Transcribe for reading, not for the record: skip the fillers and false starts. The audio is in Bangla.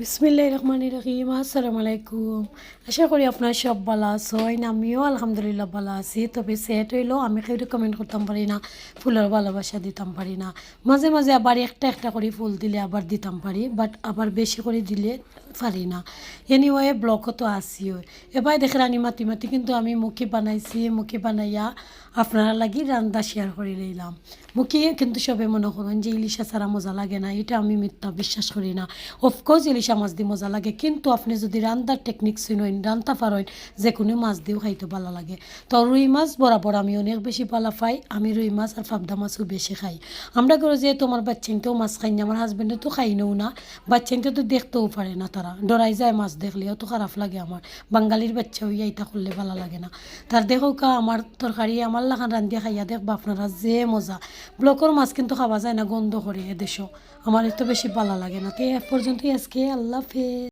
বিসমিল্লাহির রহমানির রহিম। আসসালামু আলাইকুম। আশা করি আপনার সব ভালো আছেন। আমিও আলহামদুলিল্লাহ ভালো আছি। তবে সেট হইলেও আমি কেউ কমেন্ট করতাম পারি না, ফুলের ভালোবাসা দিতাম পারি না। মাঝে মাঝে আবার একটা একটা করে ফুল দিলে আবার দিতাম পারি, বাট আবার বেশি করে দিলে পারি না। এনিওয়ে ব্লগও তো আসিও। এবার দেখে রানি মাতি মাতি কিন্তু আমি মুখি বানাইছি। মুখি বানাইয়া আপনারা লাগি রান্না শেয়ার করে নিলাম। মুখি কিন্তু সবে মনে করেন যে ইলিশা ছাড়া মজা লাগে না, এটা আমি মিথ্যা বিশ্বাস করি না। অফকোর্স ইলিশা মাছ দিয়ে মজা লাগে, কিন্তু আপনি যদি রান্নার টেকনিক চিনেন, রান্না পারেন, যে কোনো মাছ দিয়েও খাইতে ভালো লাগে। তো রুই মাছ বরাবর আমি অনেক বেশি ভালো পাই। আমি রুই মাছ আর পাবদা মাছও বেশি খাই। আমরা করে যে তোমার বাচ্চাইতেও মাছ খাই না, আমার হাজব্যান্ডে তো খাইনেও না, বাচ্চাইতে তো দেখতেও পারে না, তারা ডরাই যায় মাছ দেখলেও, তো খারাপ লাগে আমার। বাঙালির বাচ্চা হইয়া এটা করলে ভালো লাগে না। তার দেখো কা আমার তরকারি আমার লাখান রান্ধিয়া খাইয়া দেখবা আপনারা যে মজা। ব্লকের মাছ কিন্তু খাওয়া যায় না, গন্ধ করে এদেশও। আমার এত বেশি ভালো লাগে না। তো এ পর্যন্তই আজকে, আল্লাহ হাফেজ।